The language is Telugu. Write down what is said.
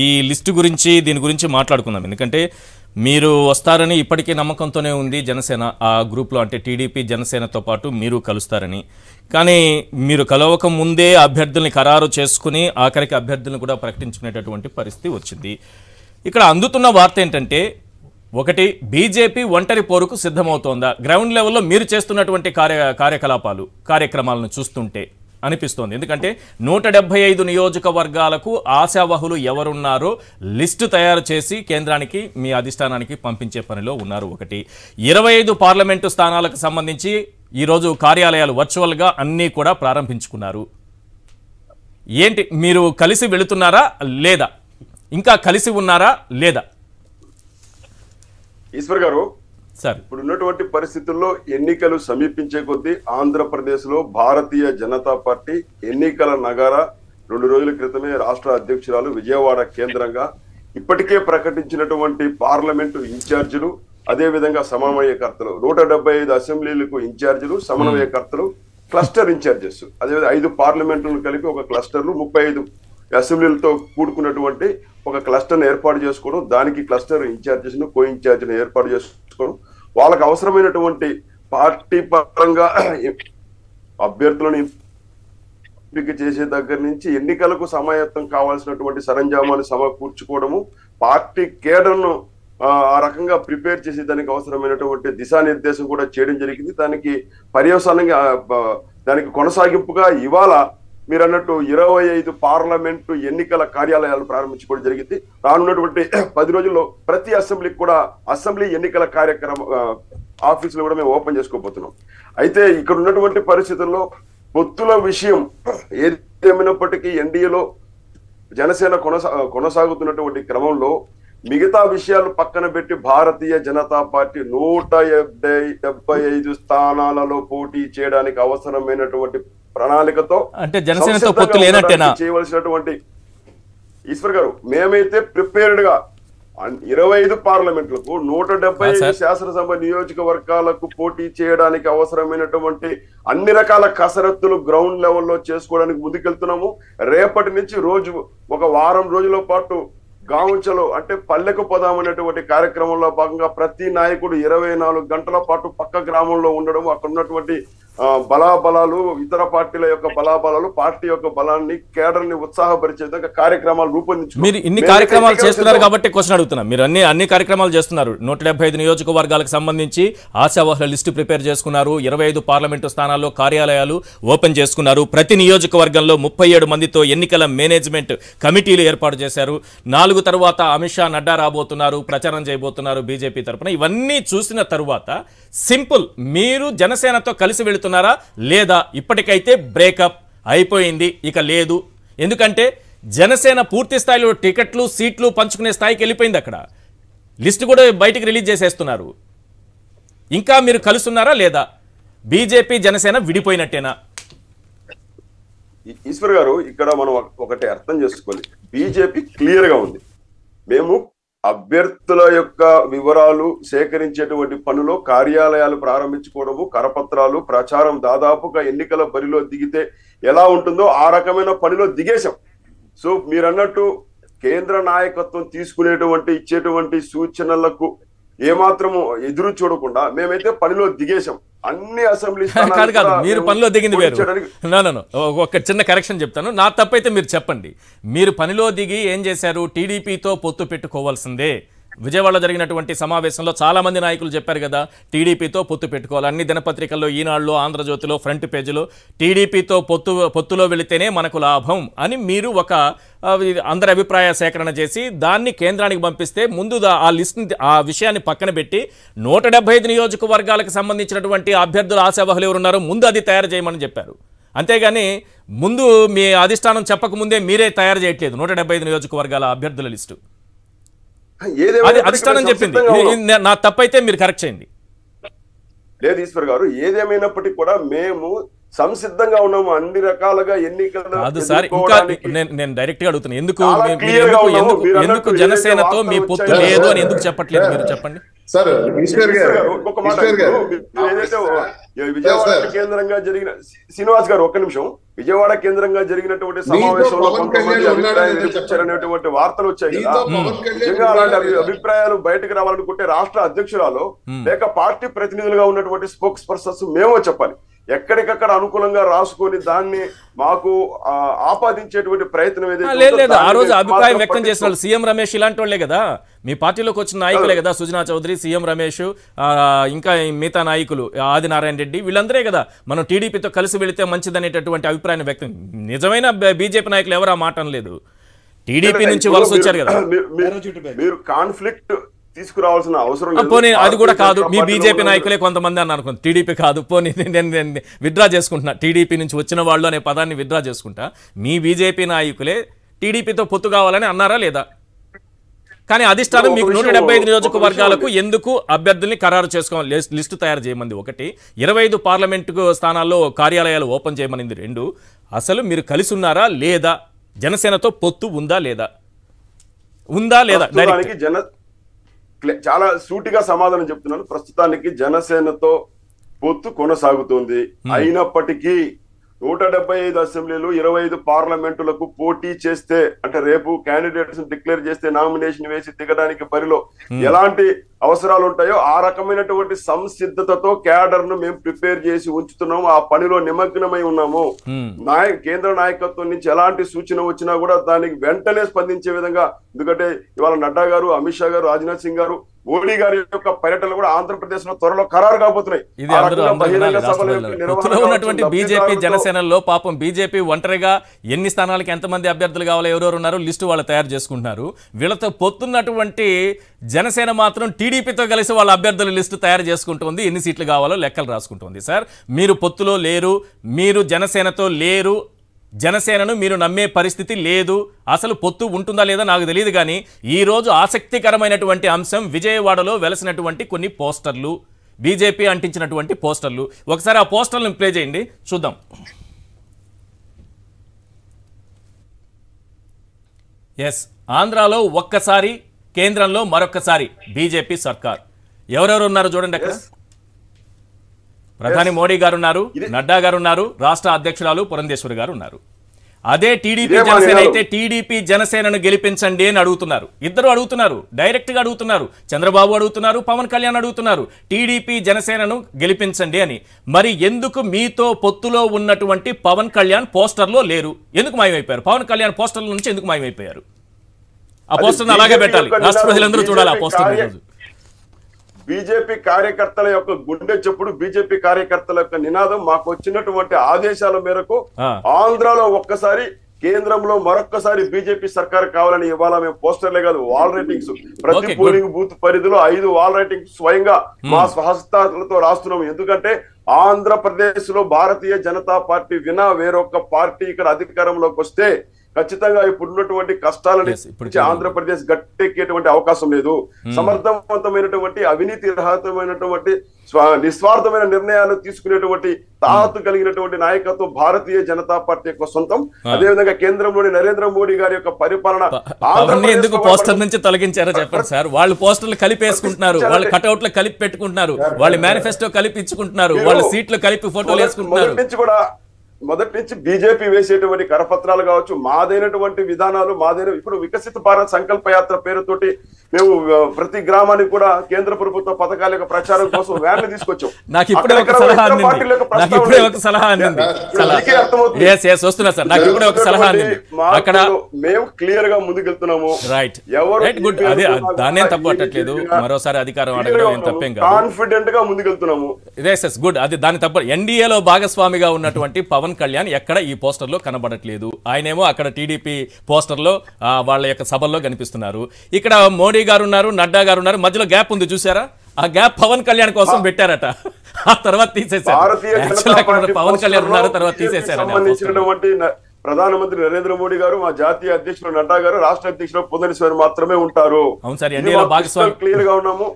ఈ లిస్టు గురించి దీని గురించి మాట్లాడుకుందాం. ఎందుకంటే మీరు వస్తారని ఇప్పటికీ నమ్మకంతోనే ఉంది జనసేన ఆ గ్రూప్లో, అంటే టీడీపీ జనసేనతో పాటు మీరు కలుస్తారని. కానీ మీరు కలవక ముందే అభ్యర్థుల్ని ఖరారు చేసుకుని ఆఖరికి అభ్యర్థులను కూడా ప్రకటించుకునేటటువంటి పరిస్థితి వచ్చింది. ఇక్కడ అందుతున్న వార్త ఏంటంటే, ఒకటి, బీజేపీ ఒంటరి పోరుకు సిద్ధమవుతోందా? గ్రౌండ్ లెవెల్లో మీరు చేస్తున్నటువంటి కార్యక్రమాలను చూస్తుంటే అనిపిస్తోంది. ఎందుకంటే 175 నియోజకవర్గాలకు ఆశావహులు ఎవరున్నారో లిస్టు తయారు చేసి కేంద్రానికి, మీ అధిష్టానానికి పంపించే పనిలో ఉన్నారు. ఒకటి, 25 పార్లమెంటు స్థానాలకు సంబంధించి ఈరోజు కార్యాలయాలు వర్చువల్గా అన్నీ కూడా ప్రారంభించుకున్నారు. ఏంటి, మీరు కలిసి వెళుతున్నారా లేదా? ఇంకా కలిసి ఉన్నారా లేదా? ఈశ్వర్ గారు, సార్, ఇప్పుడు ఉన్నటువంటి పరిస్థితుల్లో ఎన్నికలు సమీపించే కొద్దీ ఆంధ్రప్రదేశ్ లో భారతీయ జనతా పార్టీ ఎన్నికల నగార 2 రోజుల క్రితమే రాష్ట్ర అధ్యక్షురాలు విజయవాడ కేంద్రంగా ఇప్పటికే ప్రకటించినటువంటి పార్లమెంటు ఇన్ఛార్జీలు, అదే విధంగా సమన్వయకర్తలు, 175 అసెంబ్లీలకు ఇన్ఛార్జీలు, సమన్వయకర్తలు, క్లస్టర్ ఇన్ఛార్జెస్, అదేవిధంగా 5 పార్లమెంటులను కలిపి ఒక క్లస్టర్లు, 35 అసెంబ్లీలతో కూడుకున్నటువంటి ఒక క్లస్టర్ను ఏర్పాటు చేసుకోవడం, దానికి క్లస్టర్ ఇన్ఛార్జెస్ ను, కో ఇన్ఛార్జిని ఏర్పాటు చేసుకోవడం, వాళ్ళకు అవసరమైనటువంటి పార్టీ పరంగా అభ్యర్థులను ఎంపిక చేసే దగ్గర నుంచి ఎన్నికలకు సమాయత్తం కావాల్సినటువంటి సరంజామాలు సమకూర్చుకోవడము, పార్టీ కేడర్ను ఆ రకంగా ప్రిపేర్ చేసి దానికి అవసరమైనటువంటి దిశానిర్దేశం కూడా చేయడం జరిగింది. దానికి పర్యవసానంగా, దానికి కొనసాగింపుగా ఇవాళ మీరు అన్నట్టు 25 పార్లమెంటు ఎన్నికల కార్యాలయాలు ప్రారంభించుకోవడం జరిగింది. రానున్నటువంటి 10 రోజుల్లో ప్రతి అసెంబ్లీకి కూడా అసెంబ్లీ ఎన్నికల ఆఫీసులు కూడా మేము ఓపెన్ చేసుకోబోతున్నాం. అయితే ఇక్కడ ఉన్నటువంటి పరిస్థితుల్లో పొత్తుల విషయం ఏదేమైనప్పటికీ ఎన్డీఏలో జనసేన కొనసాగుతున్నటువంటి క్రమంలో మిగతా విషయాలు పక్కన పెట్టి భారతీయ జనతా పార్టీ 175 స్థానాలలో పోటీ చేయడానికి అవసరమైనటువంటి ప్రణాళికతో, అంటే జనసేనతో పొత్తు లేనట్టేనా చేయవలసినటువంటి, ఈశ్వర్ గారు, మేమైతే ప్రిపేర్డ్ గా 25 పార్లమెంట్లకు 175 శాసనసభ నియోజకవర్గాలకు పోటీ చేయడానికి అవసరమైనటువంటి అన్ని రకాల కసరత్తులు గ్రౌండ్ లెవెల్లో చేసుకోవడానికి ముందుకెళ్తున్నాము. రేపటి నుంచి ఒక వారం రోజుల పాటు గాంచలో, అంటే పల్లెకు పోదామనేటువంటి కార్యక్రమంలో భాగంగా ప్రతి నాయకుడు 24 గంటల పాటు పక్క గ్రామంలో ఉండడం, అక్కడ ఉన్నటువంటి బలాబలాలు, ఇతర పార్టీల యొక్క బలాబలాలు, పార్టీ యొక్క బలాన్ని, కేడర్ ని ఉత్సాహపరిచే విధంగా కార్యక్రమాలు రూపొందించుకున్నారు. మీరు ఇన్ని కార్యక్రమాలు చేస్తున్నారు కాబట్టి క్వశ్చన్ అడుగుతున్నా. మీరు అన్ని కార్యక్రమాలు చేస్తున్నారు. 175 నియోజకవర్గాలకు సంబంధించి ఆశావహుల లిస్టు ప్రిపేర్ చేసుకున్నారు. 25 పార్లమెంటు స్థానాల్లో కార్యాలయాలు ఓపెన్ చేసుకున్నారు. ప్రతి నియోజకవర్గంలో 37 మందితో ఎన్నికల మేనేజ్మెంట్ కమిటీలు ఏర్పాటు చేశారు. 4 తర్వాత అమిత్ షా, నడ్డా రాబోతున్నారు, ప్రచారం చేయబోతున్నారు బీజేపీ తరఫున. ఇవన్నీ చూసిన తరువాత సింపుల్, మీరు జనసేనతో కలిసి వెళుతున్నారా లేదా? ఇప్పటికైతే బ్రేకప్ అయిపోయింది, ఇక లేదు. ఎందుకంటే జనసేన పూర్తి స్థాయిలో టికెట్లు, సీట్లు పంచుకునే స్థాయికి వెళ్ళిపోయింది. అక్కడ లిస్టు కూడా బయటికి రిలీజ్ చేసేస్తున్నారు. ఇంకా మీరు కలుస్తున్నారా లేదా? బీజేపీ జనసేన విడిపోయినట్టేనా? ఈశ్వర్ గారు, ఇక్కడ మనం ఒకటి అర్థం చేసుకోవాలి. బీజేపీ క్లియర్ గా ఉంది. మేము అభ్యర్థుల యొక్క వివరాలు సేకరించేటువంటి పనులు, కార్యాలయాలు ప్రారంభించుకోవడము, కరపత్రాలు, ప్రచారం, దాదాపుగా ఎన్నికల బరిలో దిగితే ఎలా ఉంటుందో ఆ రకమైన పనిలో దిగేశాం. సో మీరు అన్నట్టు కేంద్ర నాయకత్వం ఇచ్చేటువంటి సూచనలకు ఏమాత్రము ఎదురు చూడకుండా మేమైతే పనిలో దిగేశాం. అన్ని అసెంబ్లీ కాదు, మీరు పనిలో దిగింది వేరు. ఒక చిన్న కరెక్షన్ చెప్తాను, నా తప్పైతే మీరు చెప్పండి. మీరు పనిలో దిగి ఏం చేశారు? టీడీపీతో పొత్తు పెట్టుకోవాల్సిందే. విజయవాడలో జరిగినటువంటి సమావేశంలో చాలా మంది నాయకులు చెప్పారు కదా, టీడీపీతో పొత్తు పెట్టుకోవాలి. అన్ని దినపత్రికల్లో, ఈనాడులో, ఆంధ్రజ్యోతిలో ఫ్రంట్ పేజీలో టీడీపీతో పొత్తులో వెళితేనే మనకు లాభం అని మీరు ఒక అందరి అభిప్రాయ సేకరణ చేసి దాన్ని కేంద్రానికి పంపిస్తే, ముందు ఆ విషయాన్ని పక్కన పెట్టి 175 నియోజకవర్గాలకు సంబంధించినటువంటి అభ్యర్థుల ఆశావహులు ఎవరున్నారో ముందు అది తయారు చేయమని చెప్పారు. అంతేగాని ముందు మీ అధిష్టానం చెప్పకముందే మీరే తయారు చేయట్లేదు 175 నియోజకవర్గాల అభ్యర్థుల లిస్టు. అది అధిష్టానం చెప్పింది. నా తప్పైతే మీరు కరెక్ట్ చేయండి. లేదు ఈశ్వర్ గారు, ఏదేమైనప్పటికీ కూడా మేము సంసిద్ధంగా ఉన్నాము అన్ని రకాలుగా ఎన్నికలు. కాదు సార్, ఇంకా నేను డైరెక్ట్ గా అడుగుతున్నాను, ఎందుకు జనసేనతో మీ పొత్తు లేదు అని ఎందుకు చెప్పట్లేదు? మీరు చెప్పండి సార్. ఈశ్వర్ గారు, విజయవాడ కేంద్రంగా జరిగిన శ్రీనివాస్ గారు ఒక్క నిమిషం, విజయవాడ కేంద్రంగా జరిగినటువంటి సమావేశంలో కొంతమంది అభిప్రాయం వినిపించారనేటువంటి వార్తలు వచ్చాయి కదా. నిజంగా అలాంటి అభిప్రాయాలు బయటకు రావాలనుకుంటే రాష్ట్ర అధ్యక్షురాలు లేక పార్టీ ప్రతినిధులుగా ఉన్నటువంటి స్పోక్స్ పర్సన్స్ మేమో చెప్పాలి. ఎక్కడికక్కడ అనుకూలంగా రాసుకొని దాన్ని మాకు ఆపాదించేటువంటి ప్రయత్నం లేదు. ఆ రోజు అభిప్రాయం వ్యక్తం చేసిన వాళ్ళు సీఎం రమేష్ ఇలాంటి వాళ్ళే కదా, మీ పార్టీలోకి వచ్చిన నాయకులే కదా, సుజనా చౌదరి, సీఎం రమేష్, ఇంకా మిగతా నాయకులు ఆదినారాయణ రెడ్డి, వీళ్ళందరే కదా మనం టీడీపీతో కలిసి వెళితే మంచిదనేటటువంటి అభిప్రాయాన్ని వ్యక్తం. నిజమైన బీజేపీ నాయకులు ఎవరు ఆ మాట అనలేదు, టీడీపీ నుంచి వలస వచ్చారు కదా. మీరు కాన్ఫ్లిక్ట్ తీసుకురావాల్సిన అవసరం పోనీ అది కూడా కాదు, మీ బీజేపీ నాయకులే కొంతమంది అని అనుకుంది, టీడీపీ కాదు, పోనీ నేను విత్డ్రా చేసుకుంటున్నా, టీడీపీ నుంచి వచ్చిన వాళ్ళు అనే పదాన్ని విత్డ్రా చేసుకుంటా. మీ బీజేపీ నాయకులే టీడీపీతో పొత్తు కావాలని అన్నారా లేదా? కానీ అధిష్టానం మీకు 175 నియోజకవర్గాలకు ఎందుకు అభ్యర్థుల్ని ఖరారు చేసుకోవాలి, లిస్టు తయారు చేయమంది ఒకటి, 25 పార్లమెంటు స్థానాల్లో కార్యాలయాలు ఓపెన్ చేయమనింది రెండు. అసలు మీరు కలిసి ఉన్నారా లేదా, జనసేనతో పొత్తు ఉందా లేదా, చాలా సూటిగా సమాధానం చెప్తున్నాను. ప్రస్తుతానికి జనసేనతో పొత్తు కొనసాగుతుంది. అయినప్పటికీ 175 అసెంబ్లీలు 25 పార్లమెంటులకు పోటీ చేస్తే, అంటే రేపు క్యాండిడేట్స్ డిక్లేర్ చేస్తే, నామినేషన్ వేసి దిగడానికి బరిలో ఎలాంటి అవసరాలు ఉంటాయో ఆ రకమైనటువంటి సంసిద్ధతతో క్యాడర్ ను మేము ప్రిపేర్ చేసి ఉంచుతున్నాము. ఆ పనిలో నిమగ్నమై ఉన్నాము. కేంద్ర నాయకత్వం నుంచి ఎలాంటి సూచన వచ్చినా కూడా దానికి వెంటనే స్పందించే విధంగా, ఎందుకంటే ఇవాళ నడ్డా గారు, అమిత్ షా గారు, రాజ్నాథ్ సింగ్ గారు, మోడీ గారి యొక్క పర్యటనలు కూడా ఆంధ్రప్రదేశ్ లో త్వరలో ఖరారు కాబోతున్నాయి. ఉన్నటువంటి బీజేపీ జనసేనలో పాపం బీజేపీ ఒంటరిగా ఎన్ని స్థానాలకు ఎంతమంది అభ్యర్థులు కావాలో ఎవరెవరు ఉన్నారో లిస్టు వాళ్ళు తయారు చేసుకుంటున్నారు. వీళ్ళతో పొత్తున్నటువంటి జనసేన మాత్రం టీడీపీతో కలిసి వాళ్ళ అభ్యర్థుల లిస్టు తయారు చేసుకుంటుంది, ఎన్ని సీట్లు కావాలో లెక్కలు రాసుకుంటుంది. సార్, మీరు పొత్తులో లేరు, మీరు జనసేనతో లేరు, జనసేనను మీరు నమ్మే పరిస్థితి లేదు. అసలు పొత్తు ఉంటుందా లేదా నాకు తెలియదు. కానీ ఈరోజు ఆసక్తికరమైనటువంటి అంశం విజయవాడలో వెలసినటువంటి కొన్ని పోస్టర్లు, బీజేపీ అంటించినటువంటి పోస్టర్లు. ఒకసారి ఆ పోస్టర్లను ప్లే చేయండి చూద్దాం. ఎస్, ఆంధ్రాలో ఒక్కసారి, కేంద్రంలో మరొక్కసారి బీజేపీ సర్కార్. ఎవరెవరు ఉన్నారు చూడండి అక్కడ. ప్రధాని మోడీ గారు ఉన్నారు, నడ్డా గారు ఉన్నారు, రాష్ట్ర అధ్యక్షురాలు పురంధేశ్వరి గారు ఉన్నారు. అదే టీడీపీ జనసేన అయితే టీడీపీ జనసేనను గెలిపించండి అని అడుగుతున్నారు. ఇద్దరు అడుగుతున్నారు, డైరెక్ట్ గా అడుగుతున్నారు. చంద్రబాబు అడుగుతున్నారు, పవన్ కళ్యాణ్ అడుగుతున్నారు, టీడీపీ జనసేనను గెలిపించండి అని. మరి ఎందుకు మీతో పొత్తులో ఉన్నటువంటి పవన్ కళ్యాణ్ పోస్టర్లో లేరు? ఎందుకు మాయమైపోయారు? పవన్ కళ్యాణ్ పోస్టర్ల నుంచి ఎందుకు మాయమైపోయారు? ఆ పోస్టర్ని అలాగే పెట్టాలి, రాష్ట్ర ప్రజలందరూ చూడాలి ఆ పోస్టర్. బీజేపీ కార్యకర్తల యొక్క గుండె చెప్పుడు, బీజేపీ కార్యకర్తల యొక్క నినాదం, మాకు వచ్చినటువంటి ఆదేశాల మేరకు ఆంధ్రాలో ఒక్కసారి, కేంద్రంలో మరొక్కసారి బీజేపీ సర్కార్ కావాలని ఇవాళ మేము పోస్టర్లే కాదు, వాల్ రైటింగ్స్, ప్రతి పోలింగ్ బూత్ పరిధిలో 5 వాల్ రైటింగ్స్ స్వయంగా మా స్వహస్తాలతో రాస్తున్నాము. ఎందుకంటే ఆంధ్రప్రదేశ్ లో భారతీయ జనతా పార్టీ వినా వేరొక పార్టీ ఇక్కడ అధికారంలోకి వస్తే ఖచ్చితంగా ఇప్పుడున్నటువంటి కష్టాలని ఆంధ్రప్రదేశ్ గట్టెక్కేటువంటి అవకాశం లేదు. సమర్థవంతమైనటువంటి, అవినీతి రహితమైనటువంటి, నిస్వార్థమైన నిర్ణయాలు తీసుకునేటువంటి తాహతు కలిగినటువంటి నాయకత్వం భారతీయ జనతా పార్టీ యొక్క సొంతం. అదేవిధంగా కేంద్రంలోని నరేంద్ర మోడీ గారి యొక్క పరిపాలన. ఎందుకు పోస్టర్ నుంచి తొలగించారో చెప్పండి సార్. వాళ్ళు పోస్టర్లు కలిపి వేసుకుంటున్నారు, వాళ్ళు కటౌట్లు కలిపి పెట్టుకుంటున్నారు, వాళ్ళు మేనిఫెస్టో కలిపి ఇచ్చుకుంటున్నారు, వాళ్ళు సీట్లు కలిపి ఫోటోలు వేసుకుంటున్నారు. మొదటి నుంచి బీజేపీ వేసేటువంటి కరపత్రాలు కావచ్చు, మాదైనటువంటి విధానాలు, మాదైన ఇప్పుడు వికసిత భారత్ సంకల్ప యాత్ర పేరుతోటి మేము ప్రతి గ్రామానికి కూడా కేంద్ర ప్రభుత్వ పథకాల యొక్క ప్రచారం కోసం వ్యాన్లు తీసుకొచ్చాం. నాకు ఇప్పుడే ఒక సలహా అందింది. అక్కడ మేము క్లియర్ గా ముందుకెళ్తున్నాము. Right, good. అదే దాన్నేం తప్పు పట్టట్లేదు. మరోసారి అధికారం అడగడం తప్పేం కాదు, కాన్ఫిడెంట్ గా ముందుకెళ్తున్నాము. గుడ్. అది దాని తప్ప. ఎన్డీఏలో భాగస్వామిగా ఉన్నటువంటి పవన్ కళ్యాణ్ ఎక్కడ ఈ పోస్టర్ లో కనబడట్లేదు. ఆయనేమో అక్కడ టీడీపీ పోస్టర్ లో వాళ్ళ యొక్క సభల్లో కనిపిస్తున్నారు. ఇక్కడ మోడీ గారు ఉన్నారు, నడ్డా గారు ఉన్నారు, మధ్యలో గ్యాప్ ఉంది చూసారా? ఆ గ్యాప్ పవన్ కళ్యాణ్ కోసం పెట్టారట, ఆ తర్వాత తీసేశారు. పవన్ కళ్యాణ్ ఉన్నారు, తర్వాత తీసేశారు. ప్రధానమంత్రి నరేంద్ర మోడీ గారు, మా జాతీయ అధ్యక్షులు నడ్డా గారు, రాష్ట్ర అధ్యక్షులు పురంధేశ్వరి మాత్రమే ఉంటారు. అవును సార్, ఎన్డీఏలో భాగస్వామి క్లియర్ గా ఉన్నాము.